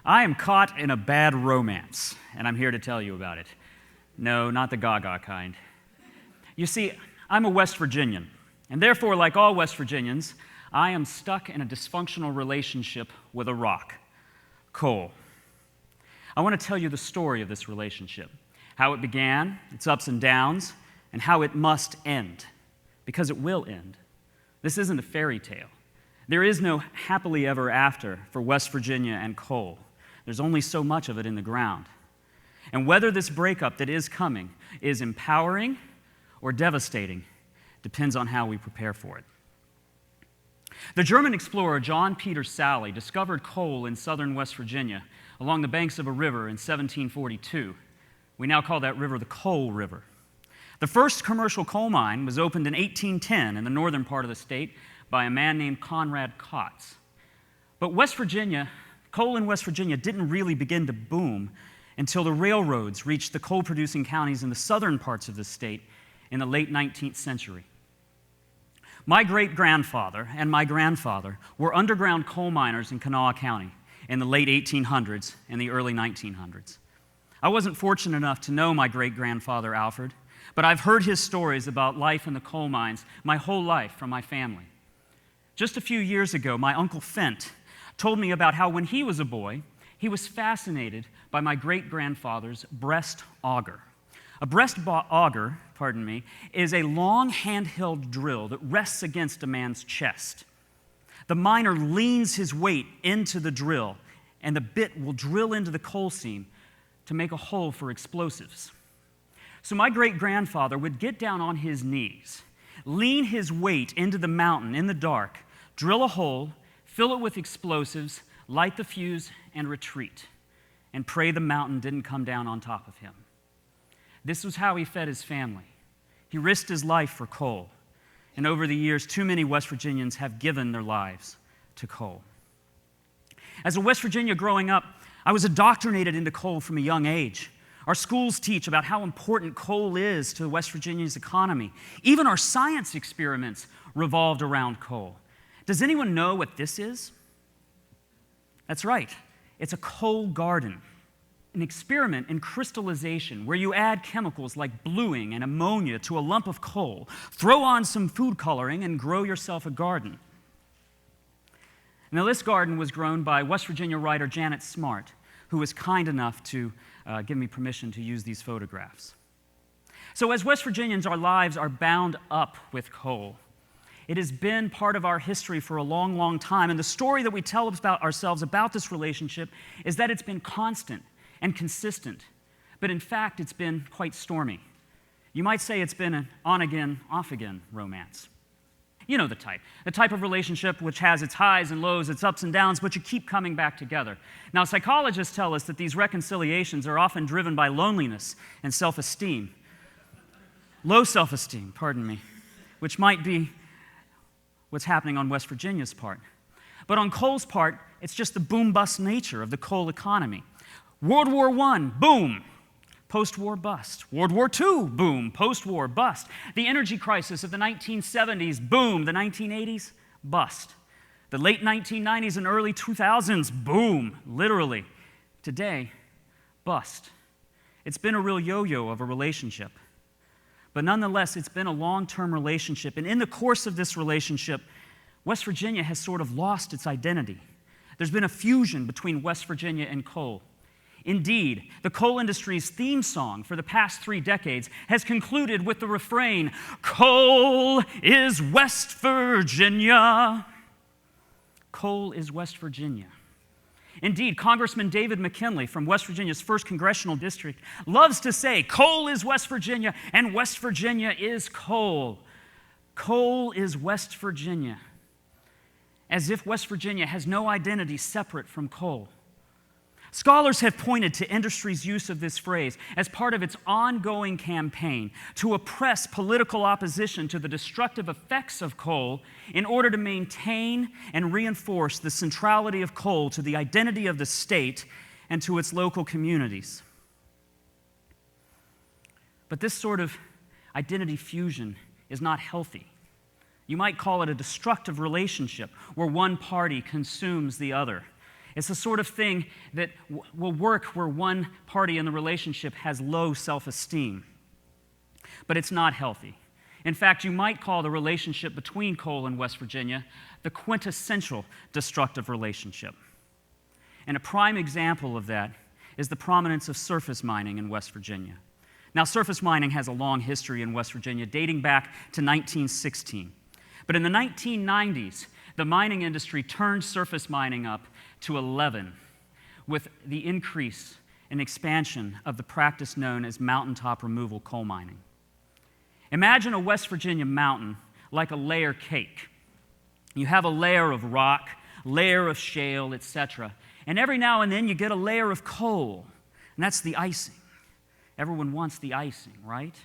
I am caught in a bad romance, and I'm here to tell you about it. No, not the Gaga kind. You see, I'm a West Virginian, and therefore, like all West Virginians, I am stuck in a dysfunctional relationship with a rock, coal. I want to tell you the story of this relationship, how it began, its ups and downs, and how it must end, because it will end. This isn't a fairy tale. There is no happily ever after for West Virginia and coal. There's only so much of it in the ground. And whether this breakup that is coming is empowering or devastating depends on how we prepare for it. The German explorer John Peter Sally discovered coal in southern West Virginia along the banks of a river in 1742. We now call that river the Coal River. The first commercial coal mine was opened in 1810 in the northern part of the state by a man named Conrad Kotz. But coal in West Virginia didn't really begin to boom until the railroads reached the coal-producing counties in the southern parts of the state in the late 19th century. My great-grandfather and my grandfather were underground coal miners in Kanawha County in the late 1800s and the early 1900s. I wasn't fortunate enough to know my great-grandfather, Alfred, but I've heard his stories about life in the coal mines my whole life from my family. Just a few years ago, my Uncle Fent told me about how when he was a boy, he was fascinated by my great-grandfather's breast auger. A breast auger, is a long handheld drill that rests against a man's chest. The miner leans his weight into the drill, and the bit will drill into the coal seam to make a hole for explosives. So my great-grandfather would get down on his knees, lean his weight into the mountain in the dark, drill a hole, fill it with explosives, light the fuse, and retreat, and pray the mountain didn't come down on top of him. This was how he fed his family. He risked his life for coal, and over the years, too many West Virginians have given their lives to coal. As a West Virginia growing up, I was indoctrinated into coal from a young age. Our schools teach about how important coal is to West Virginia's economy. Even our science experiments revolved around coal. Does anyone know what this is? That's right. It's a coal garden, an experiment in crystallization where you add chemicals like bluing and ammonia to a lump of coal, throw on some food coloring, and grow yourself a garden. Now, this garden was grown by West Virginia writer Janet Smart, who was kind enough to give me permission to use these photographs. So as West Virginians, our lives are bound up with coal. It has been part of our history for a long, long time, and the story that we tell about ourselves about this relationship is that it's been constant and consistent, but in fact, it's been quite stormy. You might say it's been an on-again, off-again romance. You know the type of relationship which has its highs and lows, its ups and downs, but you keep coming back together. Now, psychologists tell us that these reconciliations are often driven by loneliness and self-esteem. Low self-esteem, which might be what's happening on West Virginia's part. But on coal's part, it's just the boom-bust nature of the coal economy. World War I, boom, post-war bust. World War II, boom, post-war bust. The energy crisis of the 1970s, boom, the 1980s, bust. The late 1990s and early 2000s, boom, literally. Today, bust. It's been a real yo-yo of a relationship. But nonetheless, it's been a long-term relationship. And in the course of this relationship, West Virginia has sort of lost its identity. There's been a fusion between West Virginia and coal. Indeed, the coal industry's theme song for the past 3 decades has concluded with the refrain, "Coal is West Virginia." Coal is West Virginia. Indeed, Congressman David McKinley from West Virginia's 1st Congressional District loves to say, coal is West Virginia and West Virginia is coal. Coal is West Virginia, as if West Virginia has no identity separate from coal. Scholars have pointed to industry's use of this phrase as part of its ongoing campaign to oppress political opposition to the destructive effects of coal in order to maintain and reinforce the centrality of coal to the identity of the state and to its local communities. But this sort of identity fusion is not healthy. You might call it a destructive relationship where one party consumes the other. It's the sort of thing that will work where one party in the relationship has low self-esteem. But it's not healthy. In fact, you might call the relationship between coal and West Virginia the quintessential destructive relationship. And a prime example of that is the prominence of surface mining in West Virginia. Now, surface mining has a long history in West Virginia, dating back to 1916. But in the 1990s, the mining industry turned surface mining up to 11, with the increase and expansion of the practice known as mountaintop removal coal mining. Imagine a West Virginia mountain like a layer cake. You have a layer of rock, layer of shale, etc. And every now and then you get a layer of coal, and that's the icing. Everyone wants the icing, right?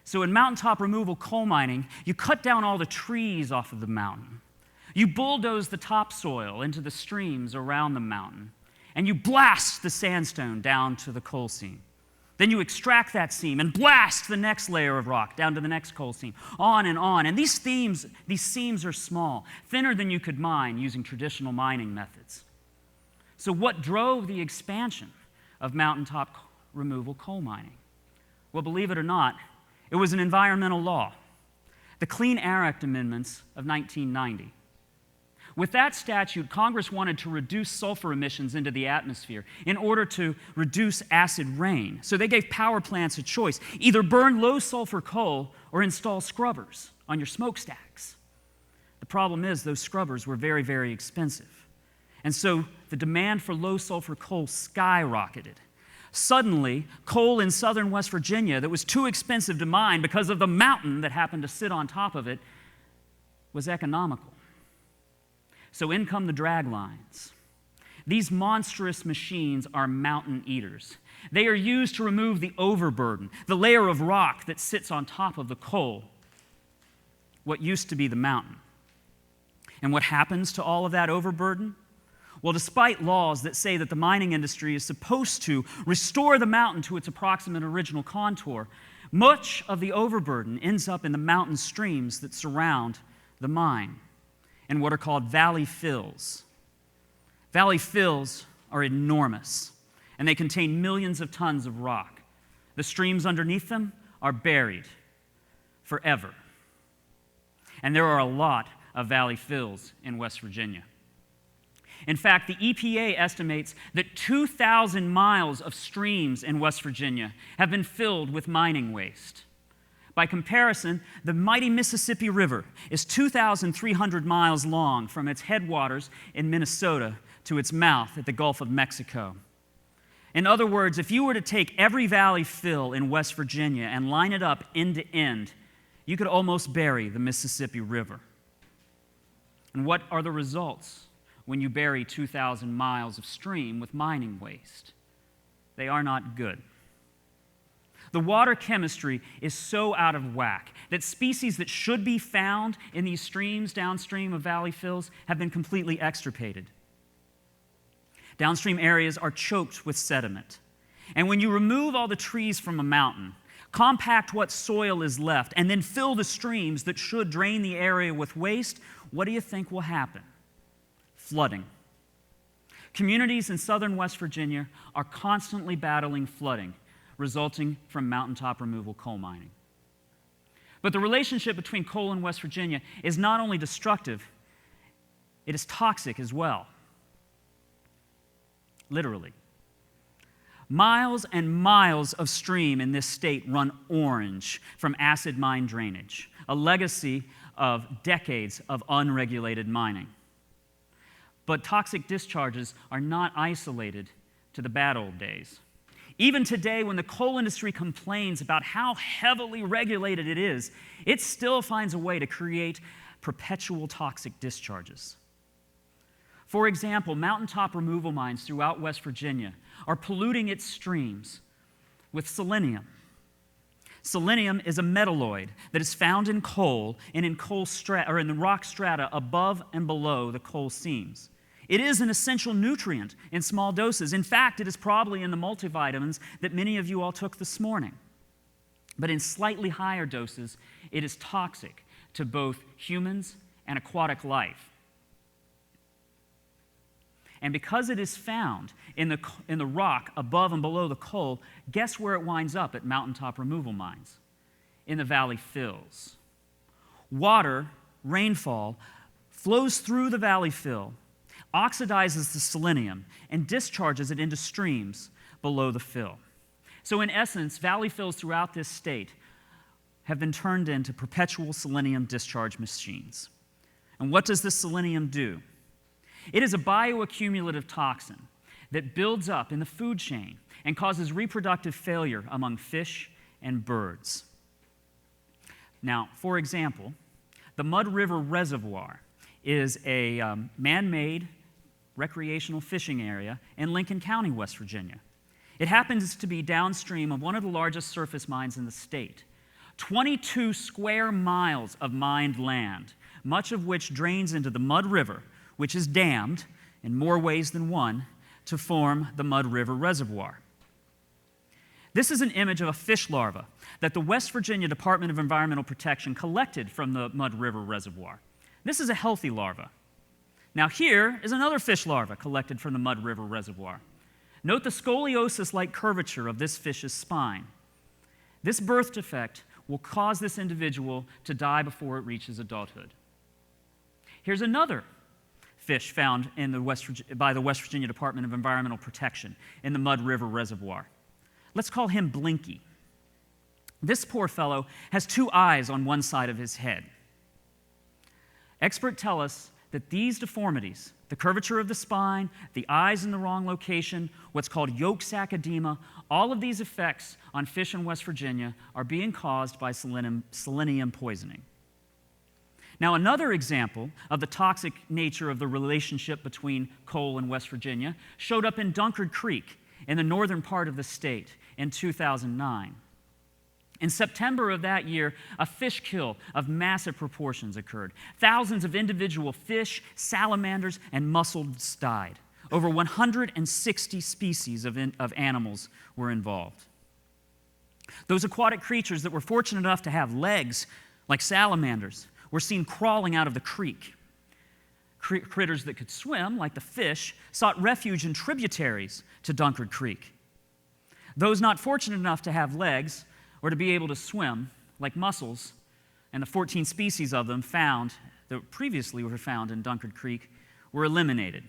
So in mountaintop removal coal mining, you cut down all the trees off of the mountain. You bulldoze the topsoil into the streams around the mountain, and you blast the sandstone down to the coal seam. Then you extract that seam and blast the next layer of rock down to the next coal seam, on and on. And these seams are small, thinner than you could mine using traditional mining methods. So what drove the expansion of mountaintop removal coal mining? Well, believe it or not, it was an environmental law, the Clean Air Act amendments of 1990. With that statute, Congress wanted to reduce sulfur emissions into the atmosphere in order to reduce acid rain. So they gave power plants a choice: either burn low sulfur coal or install scrubbers on your smokestacks. The problem is those scrubbers were very, very expensive. And so the demand for low sulfur coal skyrocketed. Suddenly, coal in southern West Virginia that was too expensive to mine because of the mountain that happened to sit on top of it was economical. So in come the drag lines. These monstrous machines are mountain eaters. They are used to remove the overburden, the layer of rock that sits on top of the coal, what used to be the mountain. And what happens to all of that overburden? Well, despite laws that say that the mining industry is supposed to restore the mountain to its approximate original contour, much of the overburden ends up in the mountain streams that surround the mine, in what are called valley fills. Valley fills are enormous, and they contain millions of tons of rock. The streams underneath them are buried forever. And there are a lot of valley fills in West Virginia. In fact, the EPA estimates that 2,000 miles of streams in West Virginia have been filled with mining waste. By comparison, the mighty Mississippi River is 2,300 miles long from its headwaters in Minnesota to its mouth at the Gulf of Mexico. In other words, if you were to take every valley fill in West Virginia and line it up end to end, you could almost bury the Mississippi River. And what are the results when you bury 2,000 miles of stream with mining waste? They are not good. The water chemistry is so out of whack that species that should be found in these streams downstream of valley fills have been completely extirpated. Downstream areas are choked with sediment. And when you remove all the trees from a mountain, compact what soil is left, and then fill the streams that should drain the area with waste, what do you think will happen? Flooding. Communities in southern West Virginia are constantly battling flooding, resulting from mountaintop removal coal mining. But the relationship between coal and West Virginia is not only destructive, it is toxic as well. Literally. Miles and miles of stream in this state run orange from acid mine drainage, a legacy of decades of unregulated mining. But toxic discharges are not isolated to the bad old days. Even today, when the coal industry complains about how heavily regulated it is, it still finds a way to create perpetual toxic discharges. For example, mountaintop removal mines throughout West Virginia are polluting its streams with selenium. Selenium is a metalloid that is found in coal and in the rock strata above and below the coal seams. It is an essential nutrient in small doses. In fact, it is probably in the multivitamins that many of you all took this morning. But in slightly higher doses, it is toxic to both humans and aquatic life. And because it is found in the rock above and below the coal, guess where it winds up at mountaintop removal mines? In the valley fills. Water, rainfall, flows through the valley fill, oxidizes the selenium, and discharges it into streams below the fill. So in essence, valley fills throughout this state have been turned into perpetual selenium discharge machines. And what does this selenium do? It is a bioaccumulative toxin that builds up in the food chain and causes reproductive failure among fish and birds. Now, for example, the Mud River Reservoir is a man-made recreational fishing area in Lincoln County, West Virginia. It happens to be downstream of one of the largest surface mines in the state. 22 square miles of mined land, much of which drains into the Mud River, which is dammed in more ways than one to form the Mud River Reservoir. This is an image of a fish larva that the West Virginia Department of Environmental Protection collected from the Mud River Reservoir. This is a healthy larva. Now here is another fish larva collected from the Mud River Reservoir. Note the scoliosis-like curvature of this fish's spine. This birth defect will cause this individual to die before it reaches adulthood. Here's another fish found by the West Virginia Department of Environmental Protection in the Mud River Reservoir. Let's call him Blinky. This poor fellow has 2 eyes on one side of his head. Experts tell us that these deformities, the curvature of the spine, the eyes in the wrong location, what's called yolk sac edema, all of these effects on fish in West Virginia are being caused by selenium poisoning. Now, another example of the toxic nature of the relationship between coal and West Virginia showed up in Dunkard Creek in the northern part of the state in 2009. In September of that year, a fish kill of massive proportions occurred. Thousands of individual fish, salamanders, and mussels died. Over 160 species of animals were involved. Those aquatic creatures that were fortunate enough to have legs, like salamanders, were seen crawling out of the creek. Critters that could swim, like the fish, sought refuge in tributaries to Dunkard Creek. Those not fortunate enough to have legs or to be able to swim, like mussels, and the 14 species of them found that previously were found in Dunkard Creek, were eliminated.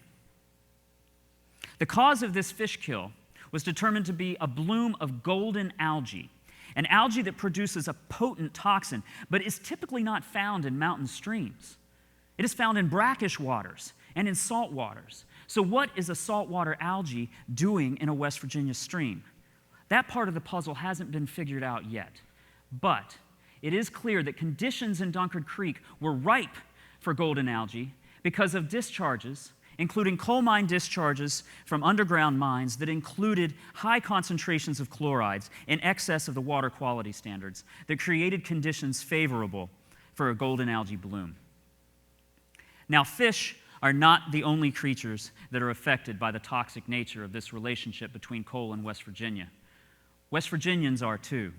The cause of this fish kill was determined to be a bloom of golden algae, an algae that produces a potent toxin, but is typically not found in mountain streams. It is found in brackish waters and in salt waters. So what is a saltwater algae doing in a West Virginia stream? That part of the puzzle hasn't been figured out yet. But it is clear that conditions in Dunkard Creek were ripe for golden algae because of discharges, including coal mine discharges from underground mines that included high concentrations of chlorides in excess of the water quality standards that created conditions favorable for a golden algae bloom. Now, fish are not the only creatures that are affected by the toxic nature of this relationship between coal and West Virginia. West Virginians are too.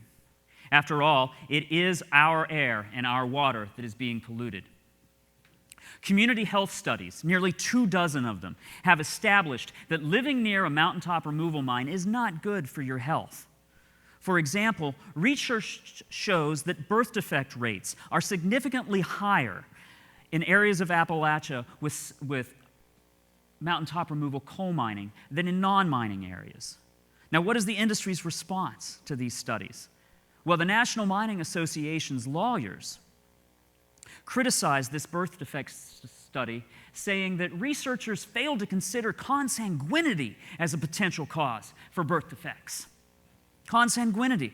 After all, it is our air and our water that is being polluted. Community health studies, nearly 24 of them, have established that living near a mountaintop removal mine is not good for your health. For example, research shows that birth defect rates are significantly higher in areas of Appalachia with mountaintop removal coal mining than in non-mining areas. Now, what is the industry's response to these studies? Well, the National Mining Association's lawyers criticized this birth defect study, saying that researchers failed to consider consanguinity as a potential cause for birth defects. Consanguinity.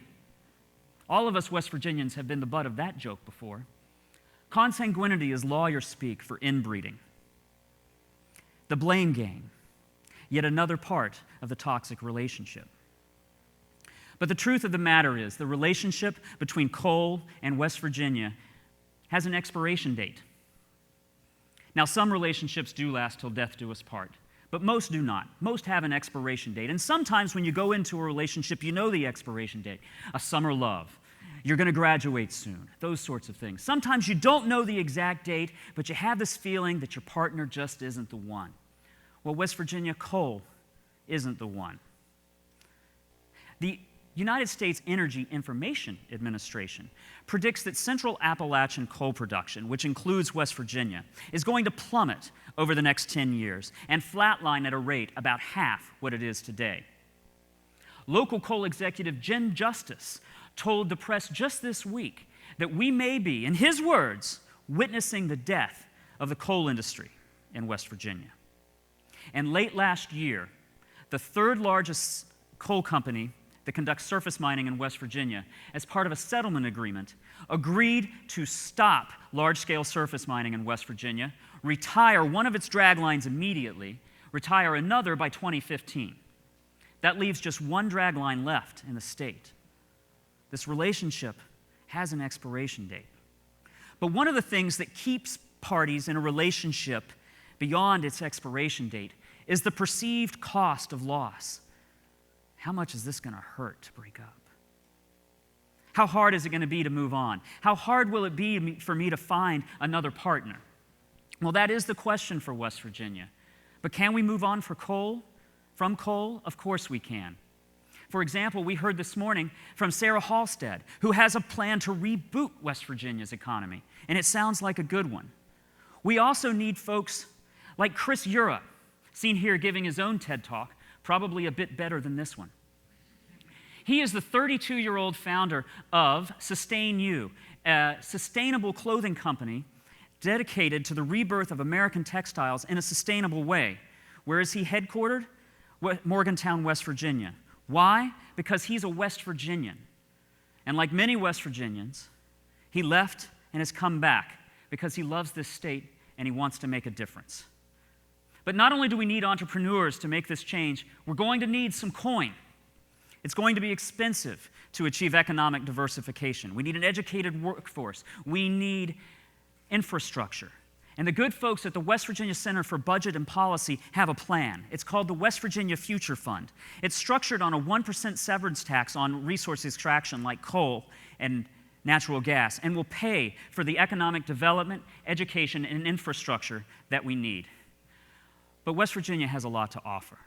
All of us West Virginians have been the butt of that joke before. Consanguinity is lawyer speak for inbreeding. The blame game, yet another part of the toxic relationship. But the truth of the matter is, the relationship between coal and West Virginia has an expiration date. Now, some relationships do last till death do us part, but most do not. Most have an expiration date. And sometimes when you go into a relationship, you know the expiration date. A summer love. You're going to graduate soon. Those sorts of things. Sometimes you don't know the exact date, but you have this feeling that your partner just isn't the one. Well, West Virginia coal isn't the one. The United States Energy Information Administration predicts that Central Appalachian coal production, which includes West Virginia, is going to plummet over the next 10 years and flatline at a rate about half what it is today. Local coal executive Jim Justice told the press just this week that we may be, in his words, witnessing the death of the coal industry in West Virginia. And late last year, the third largest coal company that conducts surface mining in West Virginia, as part of a settlement agreement, agreed to stop large-scale surface mining in West Virginia, retire one of its draglines immediately, retire another by 2015. That leaves just one dragline left in the state. This relationship has an expiration date. But one of the things that keeps parties in a relationship beyond its expiration date is the perceived cost of loss. How much is this going to hurt to break up? How hard is it going to be to move on? How hard will it be for me to find another partner? Well, that is the question for West Virginia. But can we move on from coal? Of course we can. For example, we heard this morning from Sarah Halstead, who has a plan to reboot West Virginia's economy, and it sounds like a good one. We also need folks like Chris Ura, seen here giving his own TED Talk, probably a bit better than this one. He is the 32-year-old founder of Sustain You, a sustainable clothing company dedicated to the rebirth of American textiles in a sustainable way. Where is he headquartered? Morgantown, West Virginia. Why? Because he's a West Virginian. And like many West Virginians, he left and has come back because he loves this state and he wants to make a difference. But not only do we need entrepreneurs to make this change, we're going to need some coin. It's going to be expensive to achieve economic diversification. We need an educated workforce. We need infrastructure. And the good folks at the West Virginia Center for Budget and Policy have a plan. It's called the West Virginia Future Fund. It's structured on a 1% severance tax on resource extraction like coal and natural gas, and will pay for the economic development, education, and infrastructure that we need. But West Virginia has a lot to offer.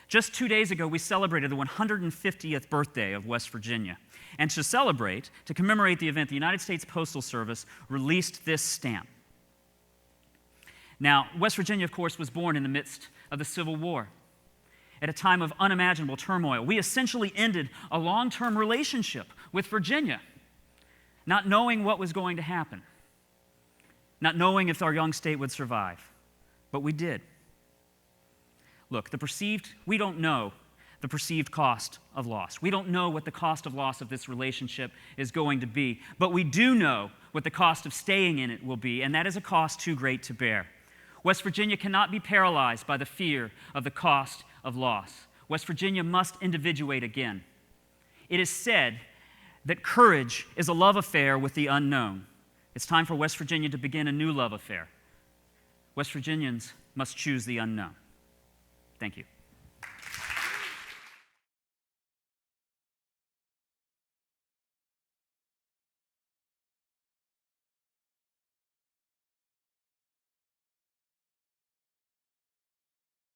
Just 2 days ago, we celebrated the 150th birthday of West Virginia. And to commemorate the event, the United States Postal Service released this stamp. Now, West Virginia, of course, was born in the midst of the Civil War. At a time of unimaginable turmoil, we essentially ended a long-term relationship with Virginia, not knowing what was going to happen, not knowing if our young state would survive. But we did. Look, we don't know the perceived cost of loss. We don't know what the cost of loss of this relationship is going to be, but we do know what the cost of staying in it will be, and that is a cost too great to bear. West Virginia cannot be paralyzed by the fear of the cost of loss. West Virginia must individuate again. It is said that courage is a love affair with the unknown. It's time for West Virginia to begin a new love affair. West Virginians must choose the unknown. Thank you.